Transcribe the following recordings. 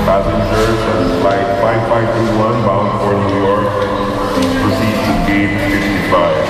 Passengers on flight 5521 bound for New York, proceed to gate 55.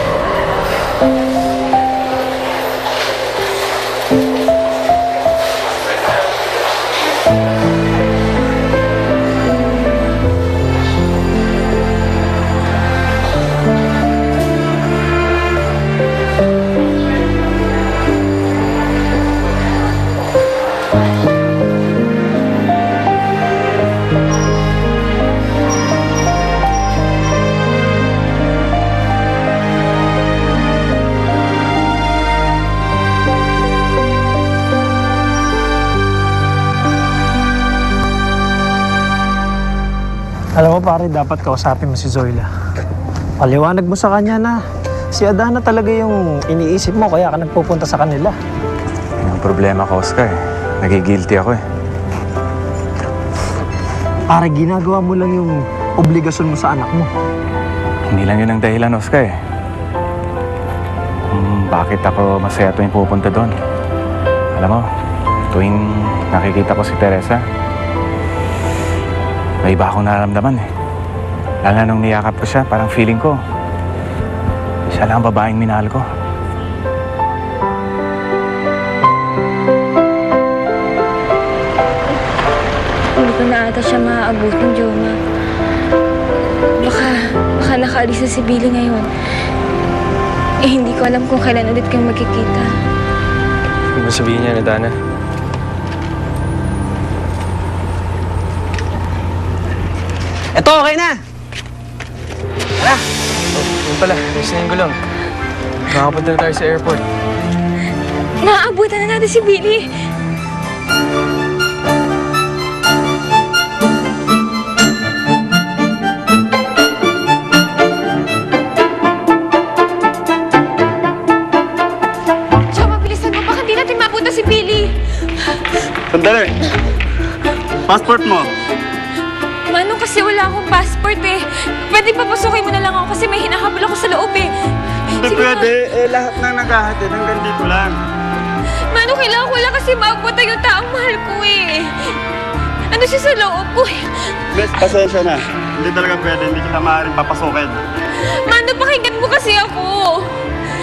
Alam mo pare, dapat kausapin mo si Zoila. Paliwanag mo sa kanya na si Adana talaga yung iniisip mo kaya ka nagpupunta sa kanila. Yung problema ko, Oscar, nagigilty ako eh. Pare, ginagawa mo lang yung obligasyon mo sa anak mo. Hindi lang yun ang dahilan, Oscar eh. Bakit ako masaya tuwing pupunta doon? Alam mo, tuwing nakikita ko si Teresa, may iba akong nararamdaman eh. Lalo na nung niyakap ko siya, parang feeling ko, siya lang ang babaeng minahal ko. Hindi ko na ata siya maaabutin, Joma. Baka nakaalis na si Billy ngayon. Eh, hindi ko alam kung kailan ulit kayong magkikita. Ano ba sabihin niya, Adana? Eto, okay na! Tara! Yun pala, isinayin ko lang. Makakapunta na tayo sa airport. Naaabutan na natin si Billy. Joma, bilisan mo. Baka hindi natin mapunta si Billy. Sandali! Passport mo! Manong, kasi wala akong passport eh. Pwede papasukin mo na lang ako kasi may hinahabol ako sa loob eh. Hindi Sige pwede. Eh, lahat na naghahatid hanggang dito lang. Manong, kailangan ko lang kasi maabuta yung taong mahal ko eh. Ano siya sa loob ko eh. Bes, pasensya na. Hindi talaga pwede. Hindi kita maaaring papasukin. Manong, pakinggan mo kasi ako.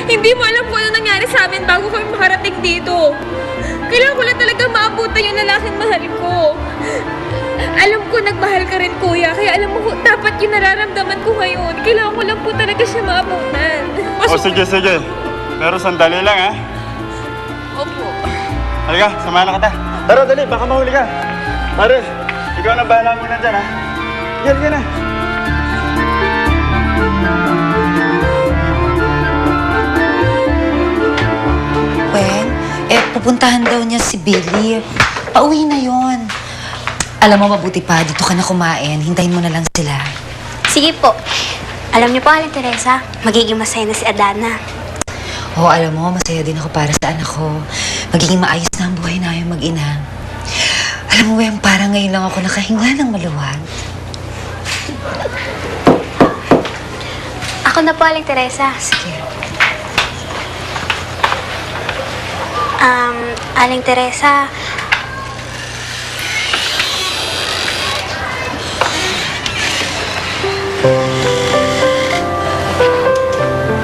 Hindi mo alam kung ano nangyari sa amin bago kami makarating dito. Kailangan ko lang talaga maabutan yung lalaking mahal ko. Alam ko nagmahal ka rin, kuya. Kaya alam mo, dapat yung nararamdaman ko ngayon. Kailangan ko lang po talaga siya maabutan. O sige. Pero sandali lang ha. Opo. Halika, samahan na kita. Tara, dali. Baka mahuli ka. Pare, ikaw na bahala muna dyan ha. Yan na. Weng, pupuntahan daw niya si Billy. Pauwi na yon. Alam mo, mabuti pa, dito ka na kumain. Hintayin mo na lang sila. Sige po. Alam niyo po, Aling Teresa, magiging masaya na si Adana. Oo, alam mo, masaya din ako para sa anak ko. Magiging maayos na ang buhay namin mag-ina. Alam mo, Weng, parang ngayon lang ako nakahinga ng maluwag. Ako na po, Aling Teresa. Sige. Aling Teresa,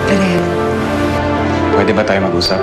Pero, Pwede ba tayo mag-usap?